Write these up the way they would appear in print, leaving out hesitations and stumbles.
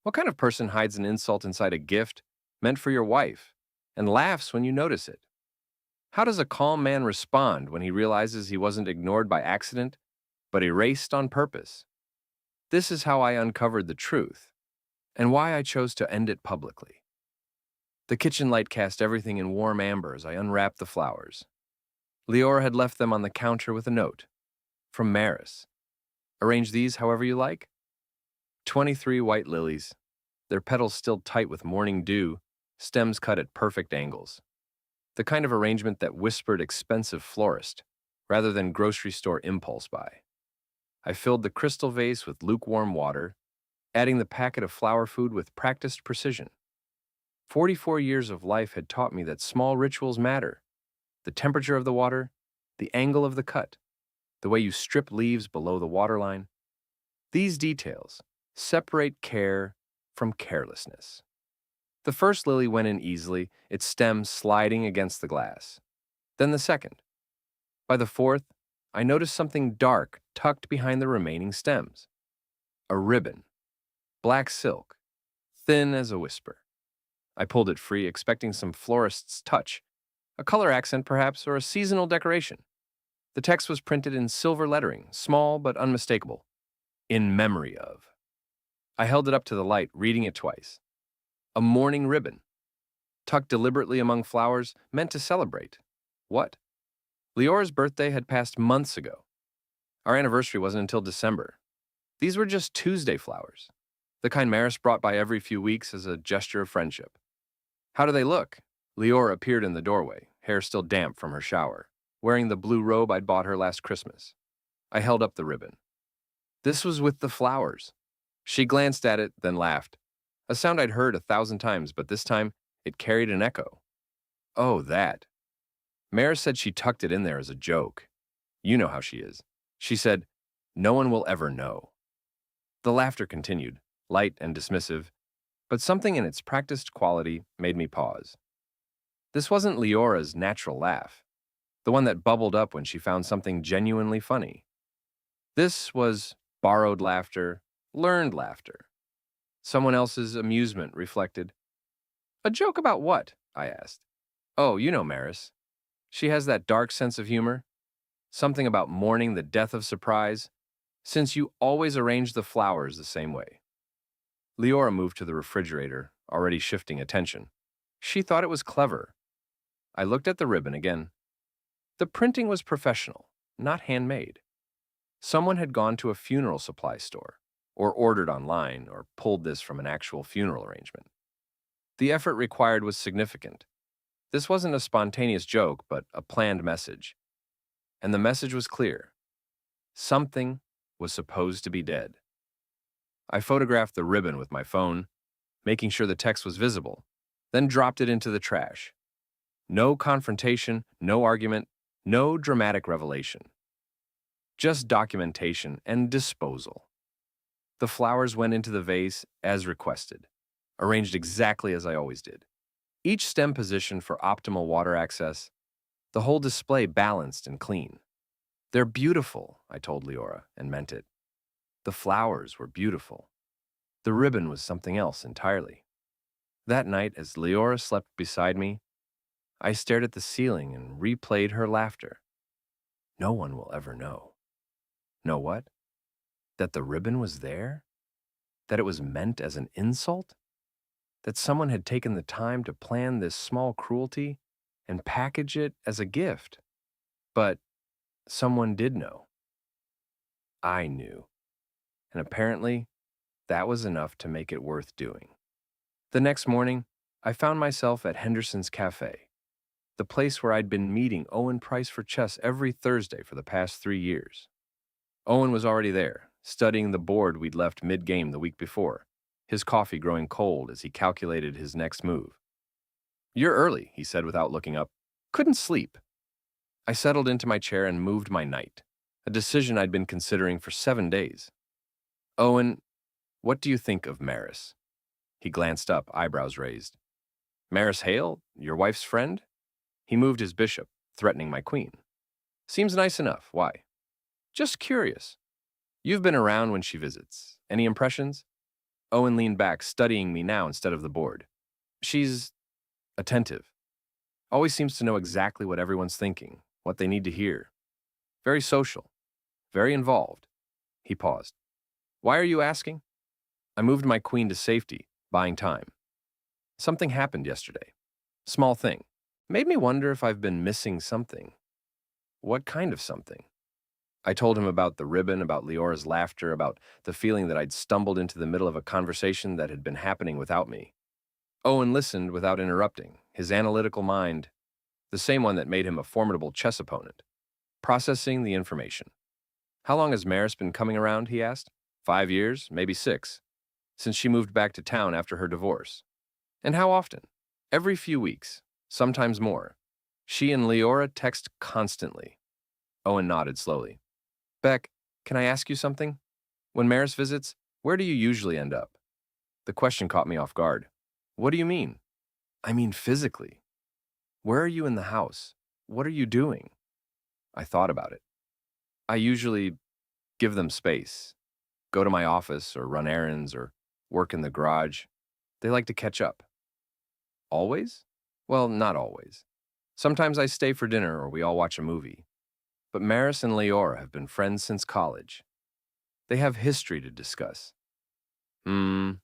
What kind of person hides an insult inside a gift meant for your wife and laughs when you notice it? How does a calm man respond when he realizes he wasn't ignored by accident, but erased on purpose? This is how I uncovered the truth and why I chose to end it publicly. The kitchen light cast everything in warm amber as I unwrapped the flowers. Leora had left them on the counter with a note from Maris. Arrange these however you like. 23 white lilies, their petals still tight with morning dew, stems cut at perfect angles. The kind of arrangement that whispered expensive florist, rather than grocery store impulse buy. I filled the crystal vase with lukewarm water, adding the packet of flower food with practiced precision. 44 years of life had taught me that small rituals matter. The temperature of the water, the angle of the cut, the way you strip leaves below the waterline. These details separate care from carelessness. The first lily went in easily, its stem sliding against the glass. Then the second. By the fourth, I noticed something dark tucked behind the remaining stems. A ribbon, black silk, thin as a whisper. I pulled it free, expecting some florist's touch, a color accent perhaps, or a seasonal decoration. The text was printed in silver lettering, small but unmistakable. In memory of. I held it up to the light, reading it twice. A mourning ribbon, tucked deliberately among flowers, meant to celebrate. What? Leora's birthday had passed months ago. Our anniversary wasn't until December. These were just Tuesday flowers, the kind Maris brought by every few weeks as a gesture of friendship. How do they look? Leora appeared in the doorway, hair still damp from her shower, wearing the blue robe I'd bought her last Christmas. I held up the ribbon. This was with the flowers. She glanced at it, then laughed. A sound I'd heard 1,000 times, but this time it carried an echo. Oh, that. Maris said she tucked it in there as a joke. You know how she is. She said, no one will ever know. The laughter continued, light and dismissive, but something in its practiced quality made me pause. This wasn't Leora's natural laugh, the one that bubbled up when she found something genuinely funny. This was borrowed laughter, learned laughter. Someone else's amusement reflected. A joke about what? I asked. Oh, you know Maris. She has that dark sense of humor. Something about mourning the death of surprise, since you always arrange the flowers the same way. Leora moved to the refrigerator, already shifting attention. She thought it was clever. I looked at the ribbon again. The printing was professional, not handmade. Someone had gone to a funeral supply store, or ordered online, or pulled this from an actual funeral arrangement. The effort required was significant. This wasn't a spontaneous joke, but a planned message. And the message was clear. Something was supposed to be dead. I photographed the ribbon with my phone, making sure the text was visible, then dropped it into the trash. No confrontation, no argument, no dramatic revelation. Just documentation and disposal. The flowers went into the vase as requested, arranged exactly as I always did. Each stem positioned for optimal water access, the whole display balanced and clean. They're beautiful, I told Leora, and meant it. The flowers were beautiful. The ribbon was something else entirely. That night, as Leora slept beside me, I stared at the ceiling and replayed her laughter. No one will ever know. Know what? That the ribbon was there? That it was meant as an insult? That someone had taken the time to plan this small cruelty and package it as a gift? But someone did know. I knew. And apparently, that was enough to make it worth doing. The next morning, I found myself at Henderson's Cafe, the place where I'd been meeting Owen Price for chess every Thursday for the past 3 years. Owen was already there, studying the board we'd left mid-game the week before, his coffee growing cold as he calculated his next move. You're early, he said without looking up. Couldn't sleep. I settled into my chair and moved my knight, a decision I'd been considering for 7 days. Owen, what do you think of Maris? He glanced up, eyebrows raised. Maris Hale, your wife's friend? He moved his bishop, threatening my queen. Seems nice enough. Why? Just curious. You've been around when she visits. Any impressions? Owen leaned back, studying me now instead of the board. She's attentive. Always seems to know exactly what everyone's thinking, what they need to hear. Very social. Very involved. He paused. Why are you asking? I moved my queen to safety, buying time. Something happened yesterday. Small thing. Made me wonder if I've been missing something. What kind of something? I told him about the ribbon, about Leora's laughter, about the feeling that I'd stumbled into the middle of a conversation that had been happening without me. Owen listened without interrupting, his analytical mind, the same one that made him a formidable chess opponent, processing the information. How long has Maris been coming around, he asked. 5 years, maybe 6, since she moved back to town after her divorce. And how often? Every few weeks, sometimes more. She and Leora text constantly. Owen nodded slowly. Beck, can I ask you something? When Maris visits, where do you usually end up? The question caught me off guard. What do you mean? I mean physically. Where are you in the house? What are you doing? I thought about it. I usually give them space, go to my office or run errands or work in the garage. They like to catch up. Always? Well, not always. Sometimes I stay for dinner or we all watch a movie. But Maris and Leora have been friends since college. They have history to discuss. Owen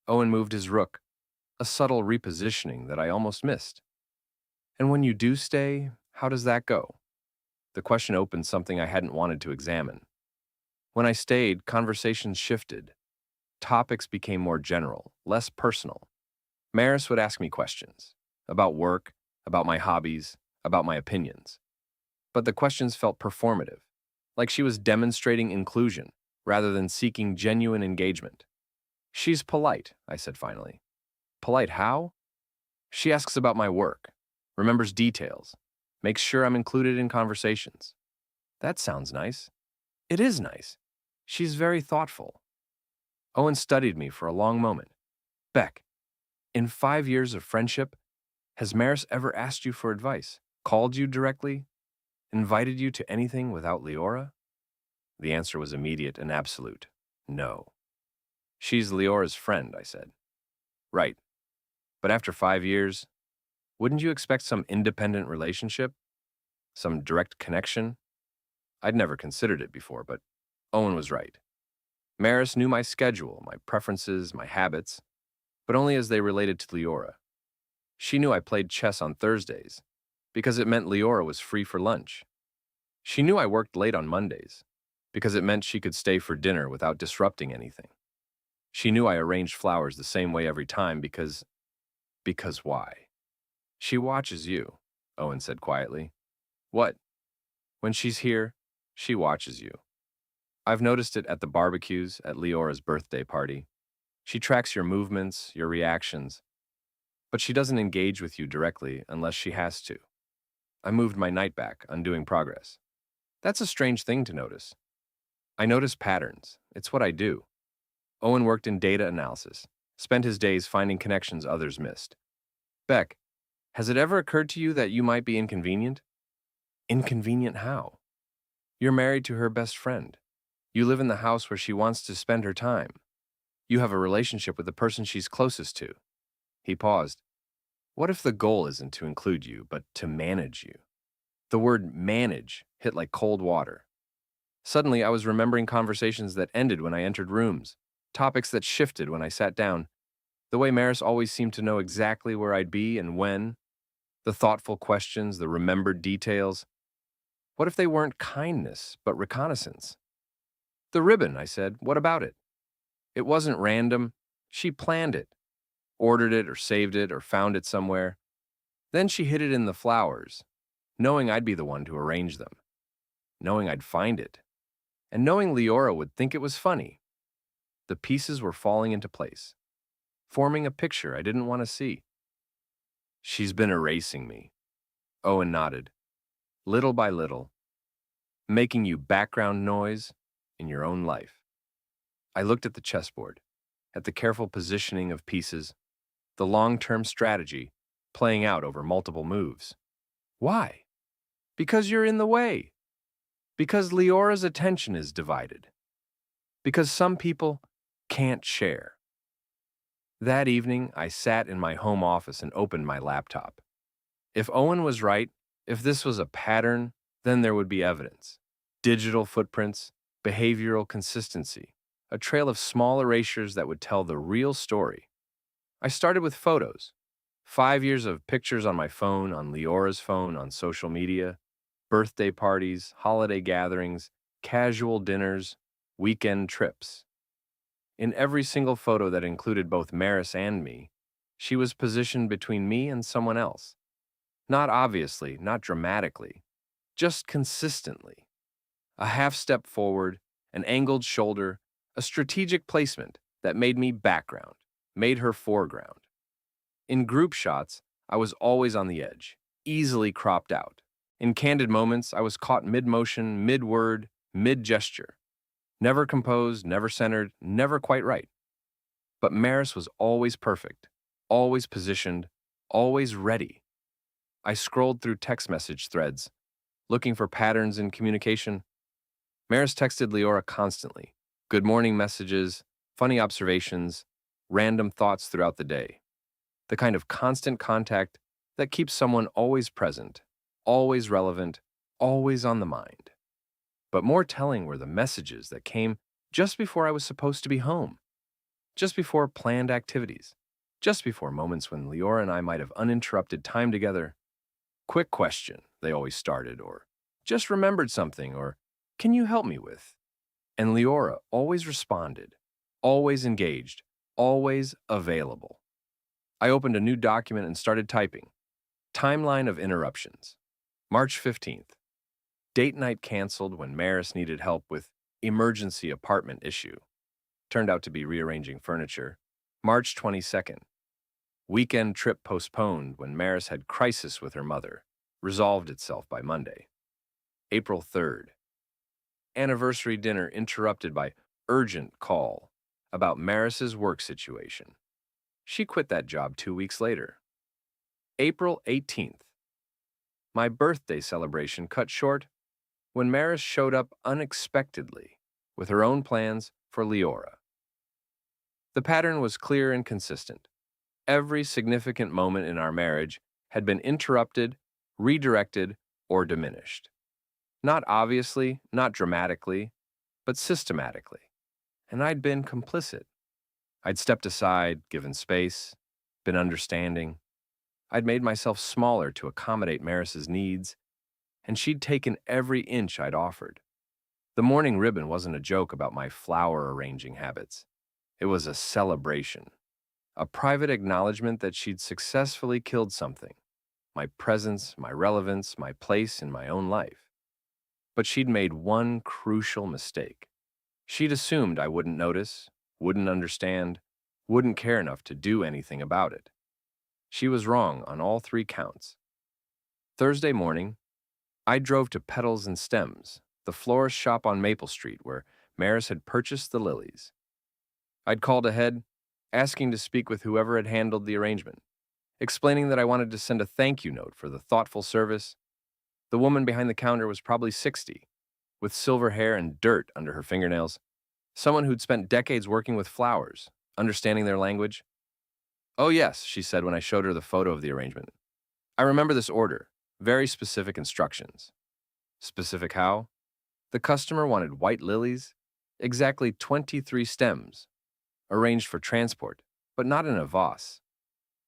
moved his rook, a subtle repositioning that I almost missed. And when you do stay, how does that go? The question opened something I hadn't wanted to examine. When I stayed, conversations shifted. Topics became more general, less personal. Maris would ask me questions about work, about my hobbies, about my opinions. But the questions felt performative, like she was demonstrating inclusion rather than seeking genuine engagement. She's polite, I said finally. Polite how? She asks about my work, remembers details, makes sure I'm included in conversations. That sounds nice. It is nice. She's very thoughtful. Owen studied me for a long moment. Beck, in 5 years of friendship, has Maris ever asked you for advice, called you directly, invited you to anything without Leora? The answer was immediate and absolute. No. She's Leora's friend, I said. Right. But after 5 years, wouldn't you expect some independent relationship? Some direct connection? I'd never considered it before, but Owen was right. Maris knew my schedule, my preferences, my habits, but only as they related to Leora. She knew I played chess on Thursdays, because it meant Leora was free for lunch. She knew I worked late on Mondays, because it meant she could stay for dinner without disrupting anything. She knew I arranged flowers the same way every time because why? She watches you, Owen said quietly. What? When she's here, she watches you. I've noticed it at the barbecues, at Leora's birthday party. She tracks your movements, your reactions, but she doesn't engage with you directly unless she has to. I moved my night back, undoing progress. That's a strange thing to notice. I notice patterns. It's what I do. Owen worked in data analysis, spent his days finding connections others missed. Beck, has it ever occurred to you that you might be inconvenient? Inconvenient how? You're married to her best friend. You live in the house where she wants to spend her time. You have a relationship with the person she's closest to. He paused. What if the goal isn't to include you, but to manage you? The word manage hit like cold water. Suddenly, I was remembering conversations that ended when I entered rooms, topics that shifted when I sat down, the way Maris always seemed to know exactly where I'd be and when, the thoughtful questions, the remembered details. What if they weren't kindness, but reconnaissance? The ribbon, I said, what about it? It wasn't random. She planned it, ordered it or saved it or found it somewhere. Then she hid it in the flowers, knowing I'd be the one to arrange them, knowing I'd find it, and knowing Leora would think it was funny. The pieces were falling into place, forming a picture I didn't want to see. She's been erasing me. Owen nodded, little by little, making you background noise in your own life. I looked at the chessboard, at the careful positioning of pieces, the long-term strategy playing out over multiple moves. Why? Because you're in the way. Because Leora's attention is divided. Because some people can't share. That evening, I sat in my home office and opened my laptop. If Owen was right, if this was a pattern, then there would be evidence. Digital footprints, behavioral consistency, a trail of small erasures that would tell the real story. I started with photos. 5 years of pictures on my phone, on Leora's phone, on social media, birthday parties, holiday gatherings, casual dinners, weekend trips. In every single photo that included both Maris and me, she was positioned between me and someone else. Not obviously, not dramatically, just consistently. A half step forward, an angled shoulder, a strategic placement that made me background, made her foreground. In group shots, I was always on the edge, easily cropped out. In candid moments, I was caught mid-motion, mid-word, mid-gesture. Never composed, never centered, never quite right. But Maris was always perfect, always positioned, always ready. I scrolled through text message threads, looking for patterns in communication. Maris texted Leora constantly, good morning messages, funny observations, random thoughts throughout the day. The kind of constant contact that keeps someone always present, always relevant, always on the mind. But more telling were the messages that came just before I was supposed to be home, just before planned activities, just before moments when Leora and I might have uninterrupted time together. Quick question, they always started, or just remembered something, or can you help me with? And Leora always responded, always engaged, always available. I opened a new document and started typing. Timeline of interruptions. March 15th. Date night canceled when Maris needed help with emergency apartment issue. Turned out to be rearranging furniture. March 22nd. Weekend trip postponed when Maris had crisis with her mother. Resolved itself by Monday. April 3rd. Anniversary dinner interrupted by urgent call about Maris's work situation. She quit that job 2 weeks later. April 18th. My birthday celebration cut short when Maris showed up unexpectedly with her own plans for Leora. The pattern was clear and consistent. Every significant moment in our marriage had been interrupted, redirected, or diminished. Not obviously, not dramatically, but systematically. And I'd been complicit. I'd stepped aside, given space, been understanding. I'd made myself smaller to accommodate Maris's needs, and she'd taken every inch I'd offered. The morning ribbon wasn't a joke about my flower arranging habits. It was a celebration, a private acknowledgement that she'd successfully killed something, my presence, my relevance, my place in my own life. But she'd made one crucial mistake. She'd assumed I wouldn't notice, wouldn't understand, wouldn't care enough to do anything about it. She was wrong on all 3 counts. Thursday morning, I drove to Petals and Stems, the florist shop on Maple Street where Maris had purchased the lilies. I'd called ahead, asking to speak with whoever had handled the arrangement, explaining that I wanted to send a thank you note for the thoughtful service. The woman behind the counter was probably 60, with silver hair and dirt under her fingernails, someone who'd spent decades working with flowers, understanding their language. Oh yes, she said when I showed her the photo of the arrangement. I remember this order, very specific instructions. Specific how? The customer wanted white lilies, exactly 23 stems, arranged for transport, but not in a vase.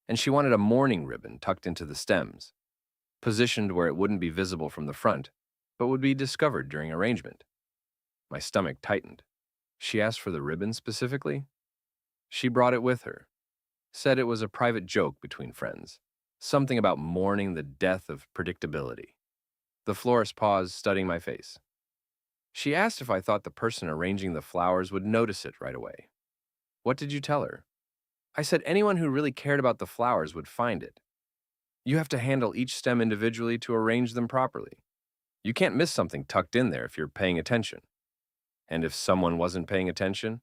And she wanted a mourning ribbon tucked into the stems, positioned where it wouldn't be visible from the front, but would be discovered during arrangement. My stomach tightened. She asked for the ribbon specifically? She brought it with her, said it was a private joke between friends, something about mourning the death of predictability. The florist paused, studying my face. She asked if I thought the person arranging the flowers would notice it right away. What did you tell her? I said anyone who really cared about the flowers would find it. You have to handle each stem individually to arrange them properly. You can't miss something tucked in there if you're paying attention. And if someone wasn't paying attention,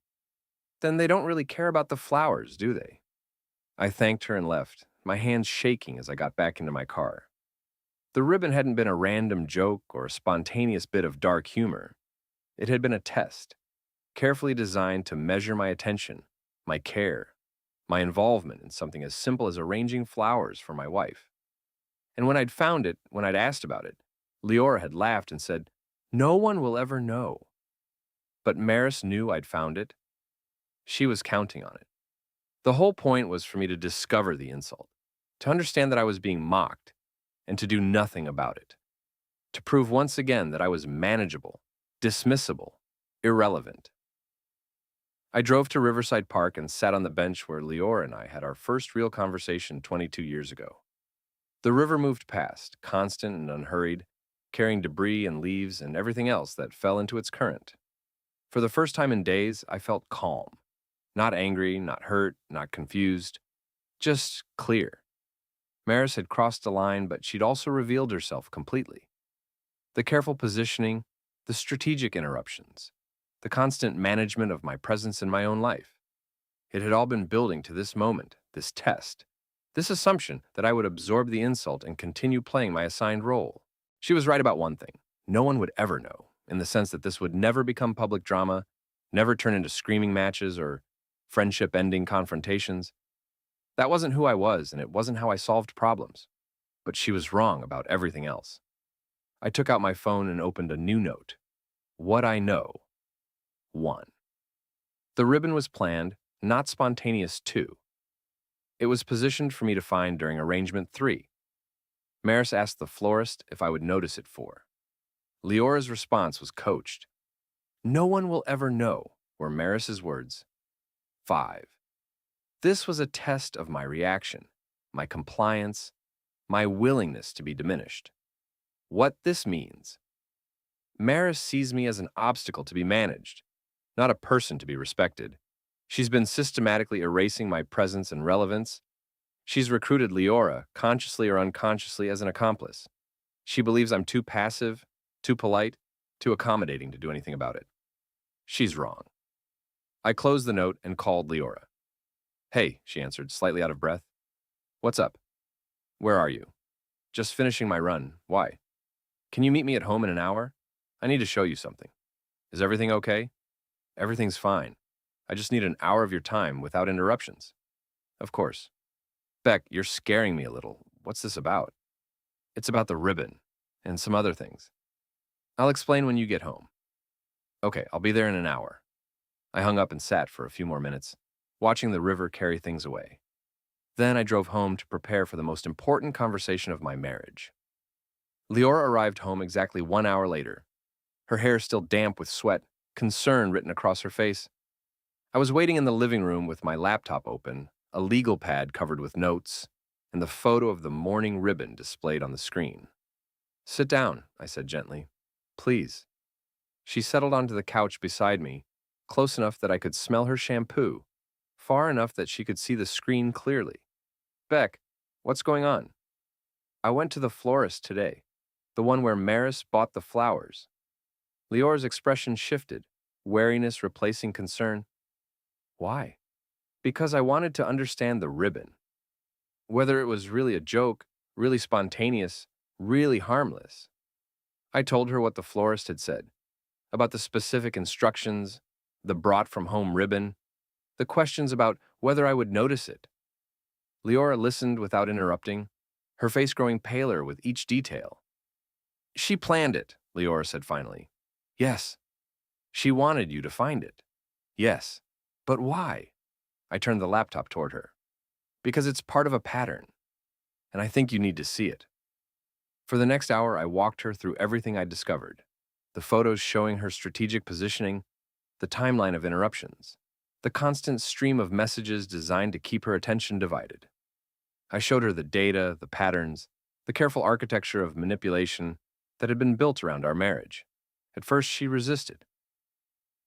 then they don't really care about the flowers, do they? I thanked her and left, my hands shaking as I got back into my car. The ribbon hadn't been a random joke or a spontaneous bit of dark humor. It had been a test, carefully designed to measure my attention, my care, my involvement in something as simple as arranging flowers for my wife. And when I'd found it, when I'd asked about it, Leora had laughed and said, "No one will ever know." But Maris knew I'd found it. She was counting on it. The whole point was for me to discover the insult, to understand that I was being mocked, and to do nothing about it. To prove once again that I was manageable, dismissible, irrelevant. I drove to Riverside Park and sat on the bench where Leora and I had our first real conversation 22 years ago. The river moved past, constant and unhurried, carrying debris and leaves and everything else that fell into its current. For the first time in days, I felt calm. Not angry, not hurt, not confused, just clear. Maris had crossed the line, but she'd also revealed herself completely. The careful positioning, the strategic interruptions, the constant management of my presence in my own life. It had all been building to this moment, this test, this assumption that I would absorb the insult and continue playing my assigned role. She was right about one thing. No one would ever know, in the sense that this would never become public drama, never turn into screaming matches or friendship-ending confrontations. That wasn't who I was, and it wasn't how I solved problems. But she was wrong about everything else. I took out my phone and opened a new note. What I know. 1. The ribbon was planned, not spontaneous 2. It was positioned for me to find during arrangement 3. Maris asked the florist if I would notice it 4. Leora's response was coached. No one will ever know, were Maris's words. 5. This was a test of my reaction, my compliance, my willingness to be diminished. What this means. Maris sees me as an obstacle to be managed, not a person to be respected. She's been systematically erasing my presence and relevance. She's recruited Leora, consciously or unconsciously, as an accomplice. She believes I'm too passive, too polite, too accommodating to do anything about it. She's wrong. I closed the note and called Leora. Hey, she answered, slightly out of breath. What's up? Where are you? Just finishing my run. Why? Can you meet me at home in an hour? I need to show you something. Is everything okay? Everything's fine. I just need an hour of your time without interruptions. Of course. Beck, you're scaring me a little. What's this about? It's about the ribbon and some other things. I'll explain when you get home. Okay, I'll be there in an hour. I hung up and sat for a few more minutes, watching the river carry things away. Then I drove home to prepare for the most important conversation of my marriage. Leora arrived home exactly 1 hour later, her hair still damp with sweat, concern written across her face. I was waiting in the living room with my laptop open, a legal pad covered with notes, and the photo of the mourning ribbon displayed on the screen. Sit down, I said gently. Please. She settled onto the couch beside me, close enough that I could smell her shampoo, far enough that she could see the screen clearly. Beck, what's going on? I went to the florist today, the one where Maris bought the flowers. Leora's expression shifted, wariness replacing concern. Why? Because I wanted to understand the ribbon. Whether it was really a joke, really spontaneous, really harmless. I told her what the florist had said, about the specific instructions, the brought-from-home ribbon, the questions about whether I would notice it. Leora listened without interrupting, her face growing paler with each detail. She planned it, Leora said finally. Yes. She wanted you to find it. Yes. But why? I turned the laptop toward her. Because it's part of a pattern, and I think you need to see it. For the next hour, I walked her through everything I'd discovered, the photos showing her strategic positioning, the timeline of interruptions, the constant stream of messages designed to keep her attention divided. I showed her the data, the patterns, the careful architecture of manipulation that had been built around our marriage. At first, she resisted.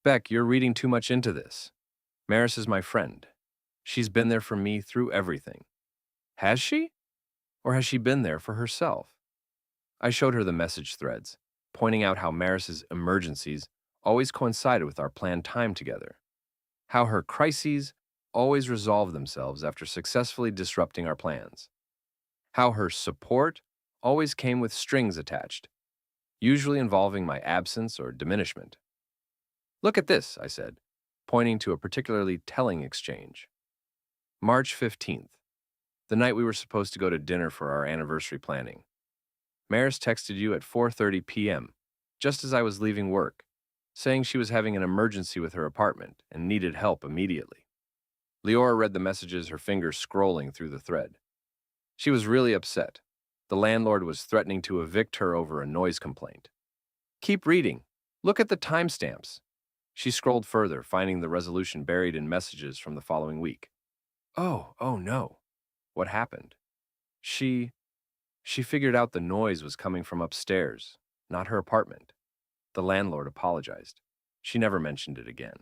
Beck, you're reading too much into this. Maris is my friend. She's been there for me through everything. Has she? Or has she been there for herself? I showed her the message threads, pointing out how Maris's emergencies always coincided with our planned time together, how her crises always resolved themselves after successfully disrupting our plans, how her support always came with strings attached, usually involving my absence or diminishment. Look at this, I said. pointing to a particularly telling exchange. March 15th, the night we were supposed to go to dinner for our anniversary planning. Maris texted you at 4:30 p.m., just as I was leaving work, saying she was having an emergency with her apartment and needed help immediately. Leora read the messages, her fingers scrolling through the thread. She was really upset. The landlord was threatening to evict her over a noise complaint. Keep reading. Look at the timestamps. She scrolled further, finding the resolution buried in messages from the following week. Oh no. What happened? She figured out the noise was coming from upstairs, not her apartment. The landlord apologized. She never mentioned it again.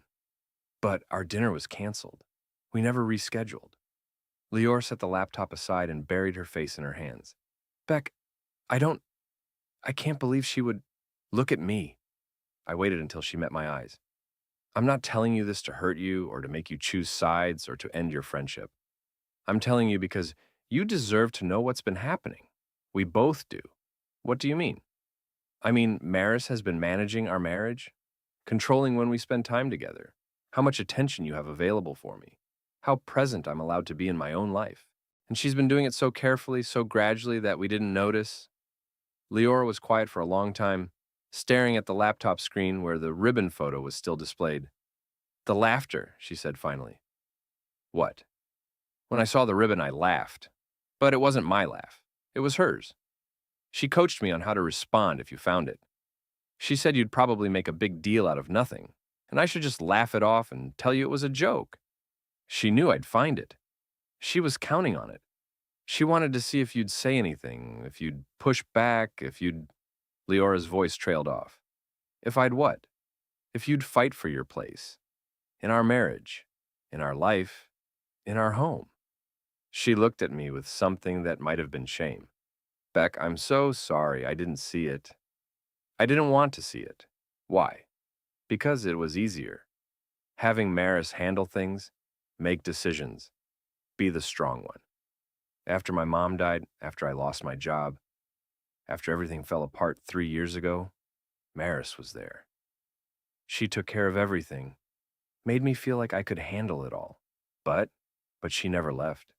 But our dinner was canceled. We never rescheduled. Lior set the laptop aside and buried her face in her hands. Beck, I can't believe she would look at me. I waited until she met my eyes. I'm not telling you this to hurt you or to make you choose sides or to end your friendship. I'm telling you because you deserve to know what's been happening. We both do. What do you mean? I mean, Maris has been managing our marriage, controlling when we spend time together, how much attention you have available for me, how present I'm allowed to be in my own life. And she's been doing it so carefully, so gradually that we didn't notice. Leora was quiet for a long time, staring at the laptop screen where the ribbon photo was still displayed. The laughter, she said finally. What? When I saw the ribbon, I laughed. But it wasn't my laugh. It was hers. She coached me on how to respond if you found it. She said you'd probably make a big deal out of nothing, and I should just laugh it off and tell you it was a joke. She knew I'd find it. She was counting on it. She wanted to see if you'd say anything, if you'd push back, if you'd... Leora's voice trailed off. If I'd what? If you'd fight for your place. In our marriage. In our life. In our home. She looked at me with something that might have been shame. Beck, I'm so sorry I didn't see it. I didn't want to see it. Why? Because it was easier. Having Maris handle things, make decisions, be the strong one. After my mom died, after I lost my job, after everything fell apart 3 years ago, Maris was there. She took care of everything, made me feel like I could handle it all. But she never left.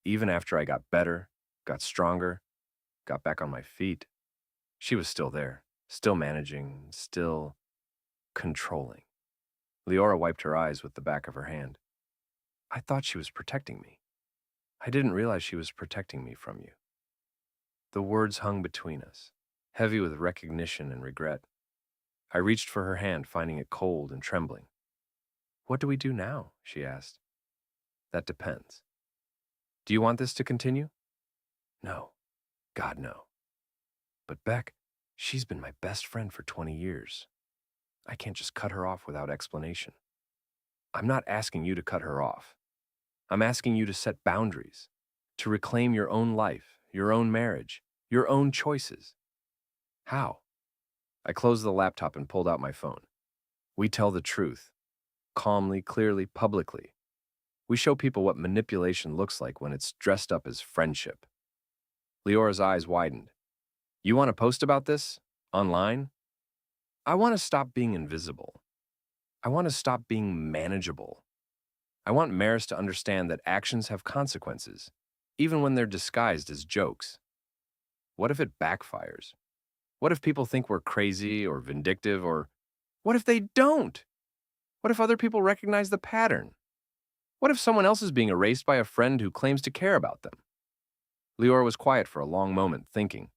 Even after I got better, got stronger, got back on my feet, she was still there, still managing, still controlling. Leora wiped her eyes with the back of her hand. I thought she was protecting me. I didn't realize she was protecting me from you. The words hung between us, heavy with recognition and regret. I reached for her hand, finding it cold and trembling. What do we do now? She asked. That depends. Do you want this to continue? No. God, no. But Beck, she's been my best friend for 20 years. I can't just cut her off without explanation. I'm not asking you to cut her off. I'm asking you to set boundaries, to reclaim your own life, your own marriage, your own choices. How? I closed the laptop and pulled out my phone. We tell the truth. Calmly, clearly, publicly. We show people what manipulation looks like when it's dressed up as friendship. Leora's eyes widened. You want to post about this? Online? I want to stop being invisible. I want to stop being manageable. I want Maris to understand that actions have consequences, even when they're disguised as jokes. What if it backfires? What if people think we're crazy or vindictive, or what if they don't? What if other people recognize the pattern? What if someone else is being erased by a friend who claims to care about them? Leora was quiet for a long moment, thinking.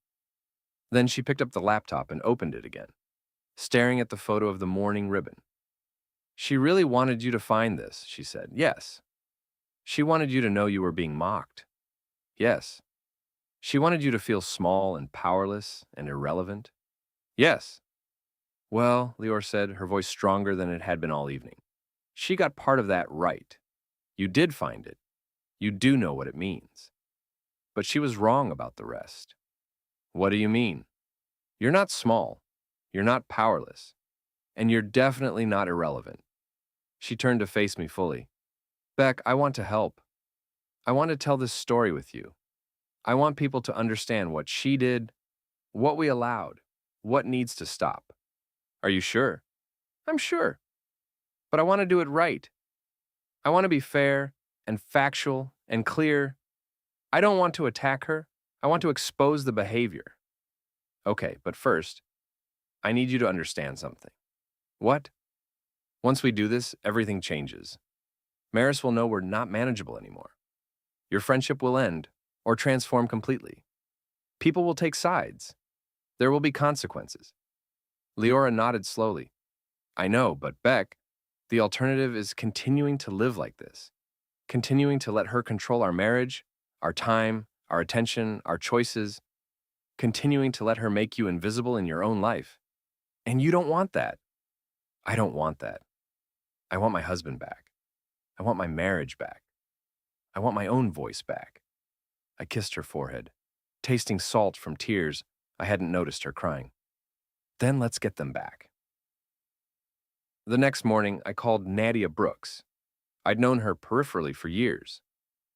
Then she picked up the laptop and opened it again, staring at the photo of the mourning ribbon. She really wanted you to find this, she said. Yes. She wanted you to know you were being mocked. Yes. She wanted you to feel small and powerless and irrelevant. Yes. Well, Leora said, her voice stronger than it had been all evening. She got part of that right. You did find it. You do know what it means. But she was wrong about the rest. What do you mean? You're not small. You're not powerless. And you're definitely not irrelevant. She turned to face me fully. Beck, I want to help. I want to tell this story with you. I want people to understand what she did, what we allowed, what needs to stop. Are you sure? I'm sure. But I want to do it right. I want to be fair and factual and clear. I don't want to attack her. I want to expose the behavior. Okay, but first, I need you to understand something. What? Once we do this, everything changes. Maris will know we're not manageable anymore. Your friendship will end or transform completely. People will take sides. There will be consequences. Leora nodded slowly. I know, but Beck, the alternative is continuing to live like this, continuing to let her control our marriage, our time, our attention, our choices, continuing to let her make you invisible in your own life. And you don't want that. I don't want that. I want my husband back. I want my marriage back. I want my own voice back. I kissed her forehead, tasting salt from tears I hadn't noticed her crying. Then let's get them back. The next morning, I called Nadia Brooks. I'd known her peripherally for years.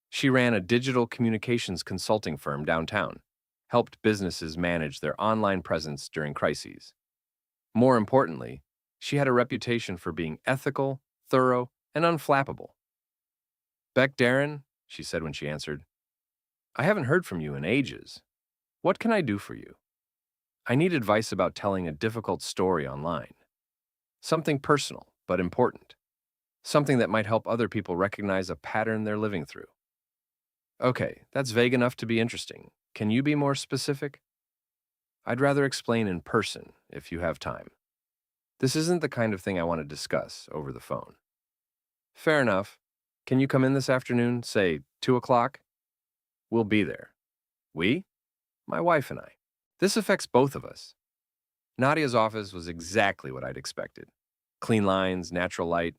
She ran a digital communications consulting firm downtown, helped businesses manage their online presence during crises. More importantly, she had a reputation for being ethical, thorough, and unflappable. Beck Darren, she said when she answered, I haven't heard from you in ages. What can I do for you? I need advice about telling a difficult story online. Something personal, but important. Something that might help other people recognize a pattern they're living through. Okay, that's vague enough to be interesting. Can you be more specific? I'd rather explain in person, if you have time. This isn't the kind of thing I want to discuss over the phone. Fair enough. Can you come in this afternoon, say 2 o'clock? We'll be there. We? My wife and I. This affects both of us. Nadia's office was exactly what I'd expected. Clean lines, natural light,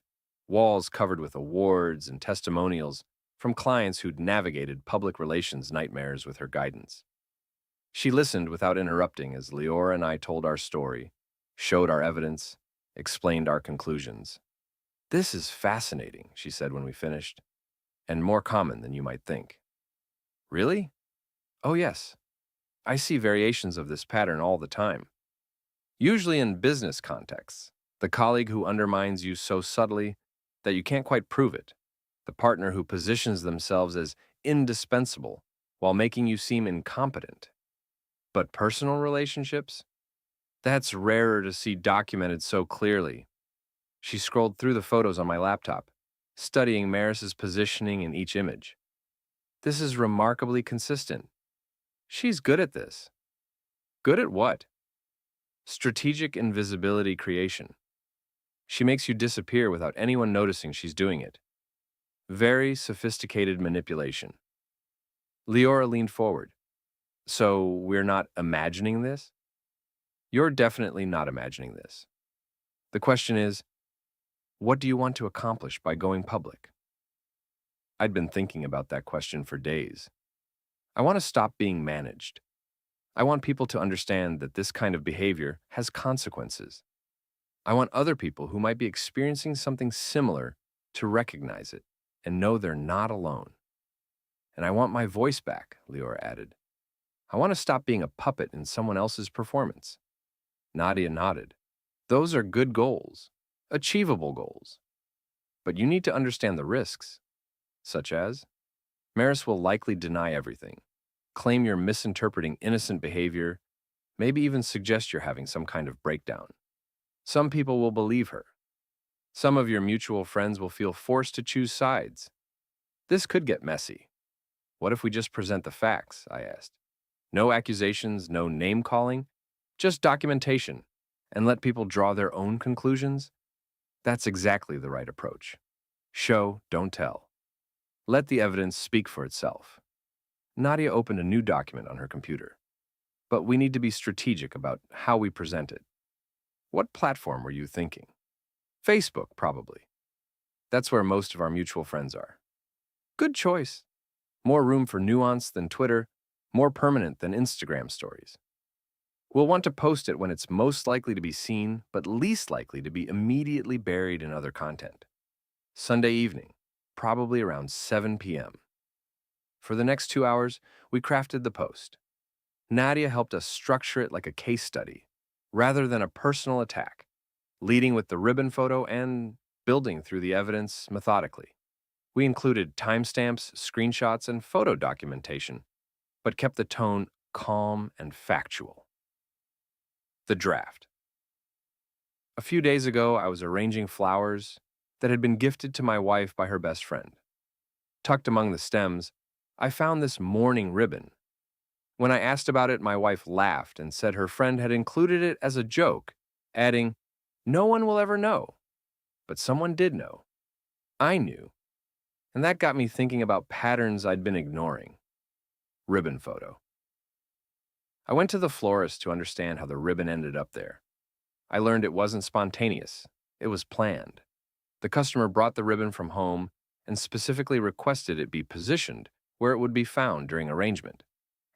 walls covered with awards and testimonials from clients who'd navigated public relations nightmares with her guidance. She listened without interrupting as Leora and I told our story, showed our evidence, explained our conclusions. This is fascinating, she said when we finished, and more common than you might think. Really? Oh, yes. I see variations of this pattern all the time. Usually in business contexts, the colleague who undermines you so subtly that you can't quite prove it, the partner who positions themselves as indispensable while making you seem incompetent. But personal relationships? That's rarer to see documented so clearly. She scrolled through the photos on my laptop, studying Maris's positioning in each image. This is remarkably consistent. She's good at this. Good at what? Strategic invisibility creation. She makes you disappear without anyone noticing she's doing it. Very sophisticated manipulation. Leora leaned forward. So we're not imagining this? You're definitely not imagining this. The question is, what do you want to accomplish by going public? I'd been thinking about that question for days. I want to stop being managed. I want people to understand that this kind of behavior has consequences. I want other people who might be experiencing something similar to recognize it and know they're not alone. And I want my voice back, Leora added. I want to stop being a puppet in someone else's performance. Nadia nodded. Those are good goals, achievable goals. But you need to understand the risks, such as Maris will likely deny everything, claim you're misinterpreting innocent behavior, maybe even suggest you're having some kind of breakdown. Some people will believe her. Some of your mutual friends will feel forced to choose sides. This could get messy. What if we just present the facts? I asked. No accusations, no name-calling, just documentation, and let people draw their own conclusions? That's exactly the right approach. Show, don't tell. Let the evidence speak for itself. Nadia opened a new document on her computer. But we need to be strategic about how we present it. What platform were you thinking? Facebook, probably. That's where most of our mutual friends are. Good choice. More room for nuance than Twitter, more permanent than Instagram stories. We'll want to post it when it's most likely to be seen, but least likely to be immediately buried in other content. Sunday evening, probably around 7 p.m. For the next 2 hours, we crafted the post. Nadia helped us structure it like a case study, rather than a personal attack, leading with the ribbon photo and building through the evidence methodically. We included timestamps, screenshots, and photo documentation, but kept the tone calm and factual. The draft. A few days ago, I was arranging flowers that had been gifted to my wife by her best friend. Tucked among the stems, I found this mourning ribbon. When I asked about it, my wife laughed and said her friend had included it as a joke, adding, "No one will ever know." But someone did know. I knew. And that got me thinking about patterns I'd been ignoring. Ribbon photo. I went to the florist to understand how the ribbon ended up there. I learned it wasn't spontaneous. It was planned. The customer brought the ribbon from home and specifically requested it be positioned where it would be found during arrangement,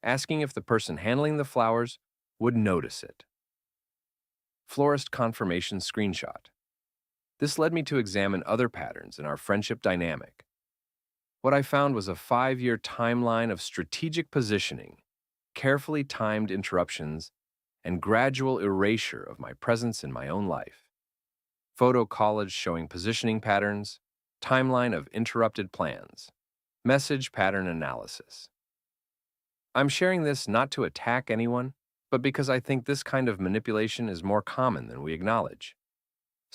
asking if the person handling the flowers would notice it. Florist confirmation screenshot. This led me to examine other patterns in our friendship dynamic. What I found was a 5-year timeline of strategic positioning, carefully timed interruptions, and gradual erasure of my presence in my own life. Photo collage showing positioning patterns, timeline of interrupted plans, message pattern analysis. I'm sharing this not to attack anyone, but because I think this kind of manipulation is more common than we acknowledge.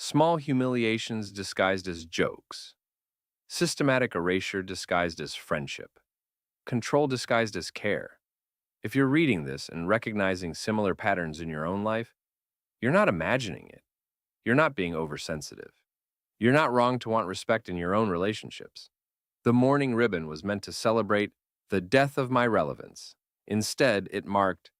Small humiliations disguised as jokes, systematic erasure disguised as friendship, control disguised as care. If you're reading this and recognizing similar patterns in your own life, you're not imagining it. You're not being oversensitive. You're not wrong to want respect in your own relationships. The mourning ribbon was meant to celebrate the death of my relevance. Instead, it marked